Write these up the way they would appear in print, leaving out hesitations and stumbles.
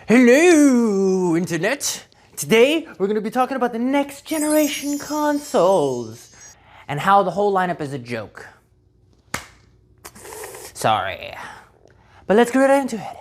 Hello, Internet! Today, we're going to be talking about the next generation consoles and how the whole lineup is a joke. Sorry. But let's get right into it.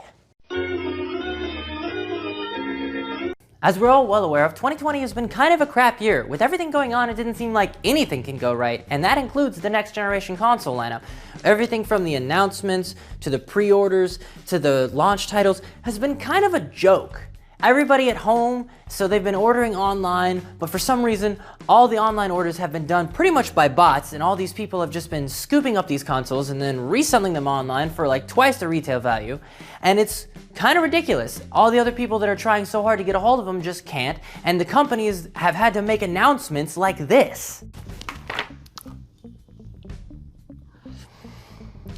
As we're all well aware of, 2020 has been kind of a crap year. With everything going on, it didn't seem like anything can go right, and that includes the next generation console lineup. Everything from the announcements, to the pre-orders, to the launch titles, has been kind of a joke. Everybody at home, so they've been ordering online, but for some reason, all the online orders have been done pretty much by bots, and all these people have just been scooping up these consoles and then reselling them online for like twice the retail value, and it's kind of ridiculous. All the other people that are trying so hard to get a hold of them just can't, and the companies have had to make announcements like this.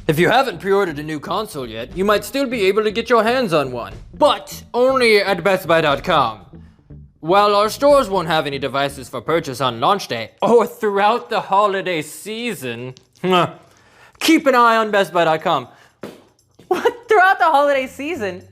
If you haven't pre-ordered a new console yet, you might still be able to get your hands on one, but only at bestbuy.com. While our stores won't have any devices for purchase on launch day or throughout the holiday season, keep an eye on bestbuy.com. What? Throughout the holiday season?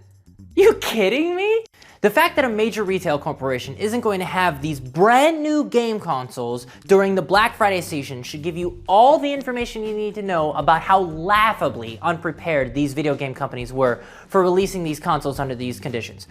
You kidding me? The fact that a major retail corporation isn't going to have these brand new game consoles during the Black Friday season should give you all the information you need to know about how laughably unprepared these video game companies were for releasing these consoles under these conditions.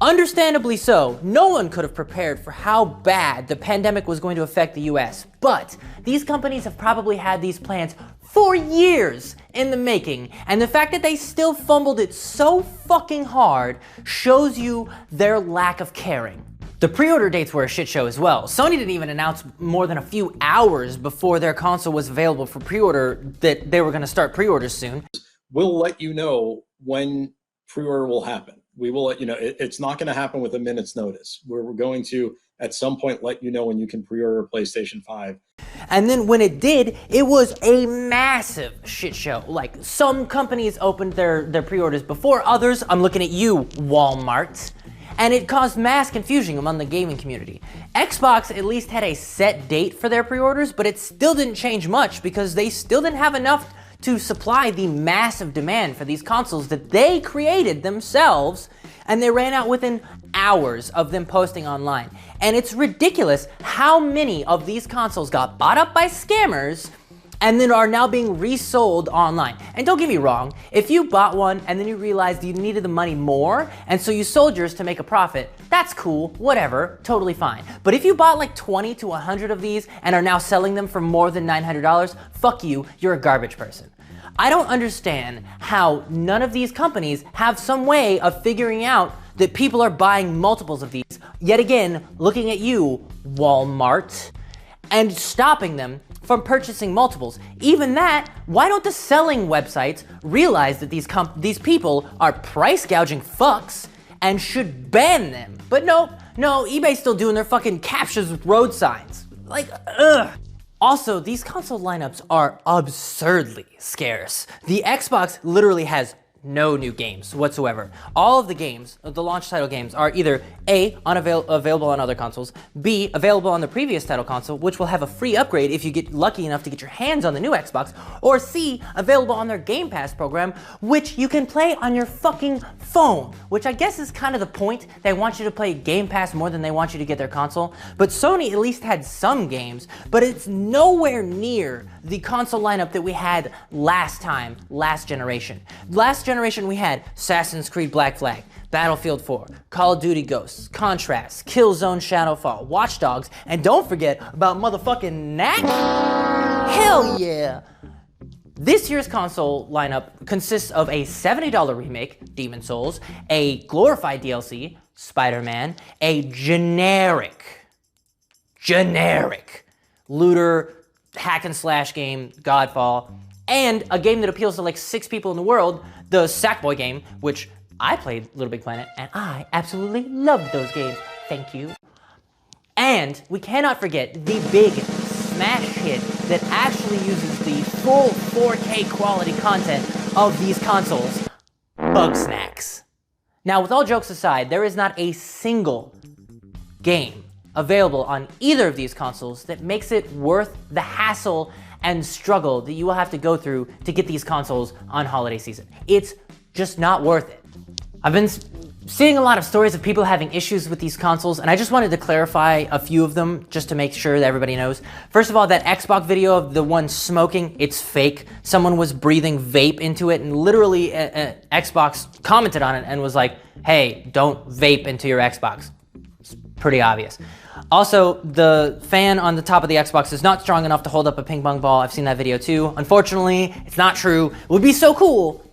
Understandably so, no one could have prepared for how bad the pandemic was going to affect the US, but these companies have probably had these plans for years in the making, and the fact that they still fumbled it so fucking hard shows you their lack of caring. The pre-order dates were a shit show as well. Sony didn't even announce more than a few hours before their console was available for pre-order that they were going to start pre-orders soon. We'll let you know when pre-order will happen. We will let you know. It's not going to happen with a minute's notice. We're going to, at some point, let you know when you can pre-order a PlayStation 5. And then when it did, it was a massive shit show. Like, some companies opened their pre-orders before others. I'm looking at you, Walmart. And it caused mass confusion among the gaming community. Xbox at least had a set date for their pre-orders, but it still didn't change much because they still didn't have enough to supply the massive demand for these consoles that they created themselves, and they ran out within hours of them posting online. And it's ridiculous how many of these consoles got bought up by scammers and then are now being resold online. And don't get me wrong, if you bought one and then you realized you needed the money more, and so you sold yours to make a profit, that's cool, whatever, totally fine. But if you bought like 20 to 100 of these and are now selling them for more than $900, fuck you, you're a garbage person. I don't understand how none of these companies have some way of figuring out that people are buying multiples of these, yet again, looking at you, Walmart, and stopping them from purchasing multiples. Even that, why don't the selling websites realize that these people are price gouging fucks and should ban them? But no, eBay's still doing their fucking captures with road signs. Like, ugh. Also, these console lineups are absurdly scarce. The Xbox literally has no new games whatsoever. All of the games, the launch title games, are either A, available on other consoles, B, available on the previous title console, which will have a free upgrade if you get lucky enough to get your hands on the new Xbox, or C, available on their Game Pass program, which you can play on your fucking phone, which I guess is kind of the point. They want you to play Game Pass more than they want you to get their console. But Sony at least had some games, but it's nowhere near the console lineup that we had last generation. Last generation we had Assassin's Creed Black Flag, Battlefield 4, Call of Duty Ghosts, Contrast, Killzone Shadowfall, Watch Dogs, and don't forget about motherfucking Knack. Hell yeah! This year's console lineup consists of a $70 remake, Demon's Souls, a glorified DLC, Spider-Man, a generic looter hack and slash game, Godfall, and a game that appeals to like 6 people in the world, the Sackboy game, which I played Little Big Planet, and I absolutely loved those games. Thank you. And we cannot forget the big smash hit that actually uses the full 4K quality content of these consoles, Bugsnax. Now, with all jokes aside, there is not a single game available on either of these consoles that makes it worth the hassle and struggle that you will have to go through to get these consoles on holiday season. It's just not worth it. I've been seeing a lot of stories of people having issues with these consoles, and I just wanted to clarify a few of them just to make sure that everybody knows. First of all, that Xbox video of the one smoking, it's fake. Someone was breathing vape into it, and literally Xbox commented on it and was like, hey, don't vape into your Xbox. It's pretty obvious. Also, the fan on the top of the Xbox is not strong enough to hold up a ping pong ball. I've seen that video too. Unfortunately, it's not true. It would be so cool,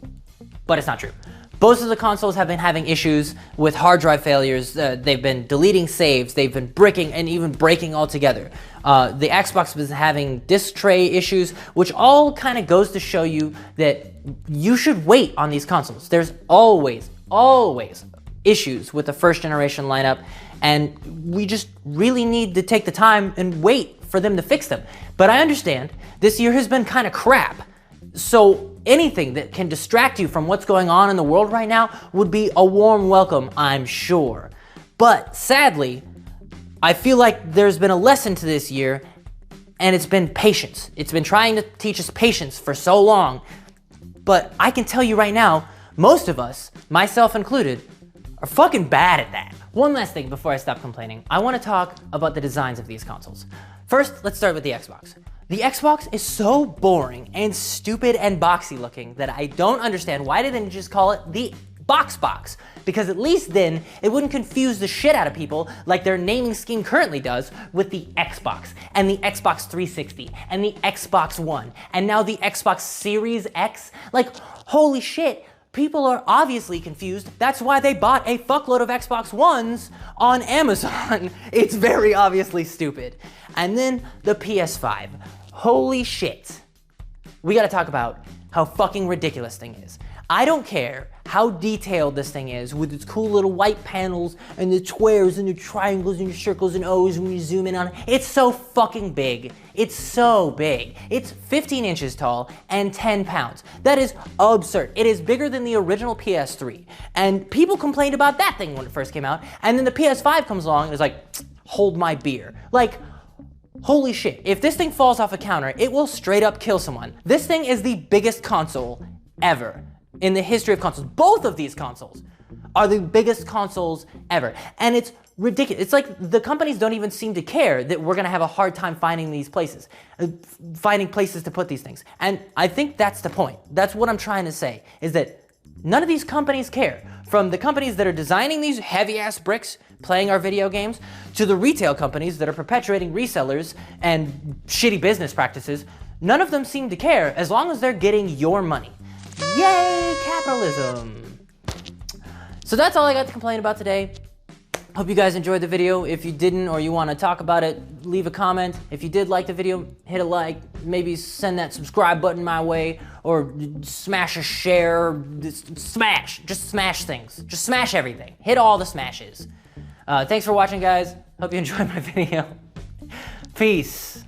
but it's not true. Both of the consoles have been having issues with hard drive failures. They've been deleting saves. They've been bricking and even breaking altogether. The Xbox has been having disk tray issues, which all kind of goes to show you that you should wait on these consoles. There's always issues with the first generation lineup, and we just really need to take the time and wait for them to fix them. But I understand this year has been kind of crap. So anything that can distract you from what's going on in the world right now would be a warm welcome, I'm sure. But sadly, I feel like there's been a lesson to this year, and it's been patience. It's been trying to teach us patience for so long. But I can tell you right now, most of us, myself included, are fucking bad at that. One last thing before I stop complaining. I want to talk about the designs of these consoles. First, let's start with the Xbox. The Xbox is so boring and stupid and boxy looking that I don't understand why didn't they just call it the box, because at least then it wouldn't confuse the shit out of people like their naming scheme currently does with the Xbox and the Xbox 360 and the Xbox One and now the Xbox Series X. Like, holy shit. People are obviously confused. That's why they bought a fuckload of Xbox Ones on Amazon. It's very obviously stupid. And then the PS5. Holy shit. We gotta talk about how fucking ridiculous this thing is. I don't care how detailed this thing is with its cool little white panels and the squares and the triangles and the circles and O's when you zoom in on it. It's so fucking big. It's so big. It's 15 inches tall and 10 pounds. That is absurd. It is bigger than the original PS3. And people complained about that thing when it first came out. And then the PS5 comes along and is like, hold my beer. Like, holy shit. If this thing falls off a counter, it will straight up kill someone. This thing is the biggest console ever in the history of consoles. Both of these consoles are the biggest consoles ever. And it's ridiculous. It's like the companies don't even seem to care that we're gonna have a hard time finding these places, finding places to put these things. And I think that's the point. That's what I'm trying to say, is that none of these companies care. From the companies that are designing these heavy-ass bricks, playing our video games, to the retail companies that are perpetuating resellers and shitty business practices, none of them seem to care as long as they're getting your money. Yay, capitalism! So that's all I got to complain about today. Hope you guys enjoyed the video. If you didn't or you want to talk about it, leave a comment. If you did like the video, hit a like. Maybe send that subscribe button my way, or smash a share. Just smash things. Just smash everything. Hit all the smashes. Thanks for watching, guys. Hope you enjoyed my video. Peace.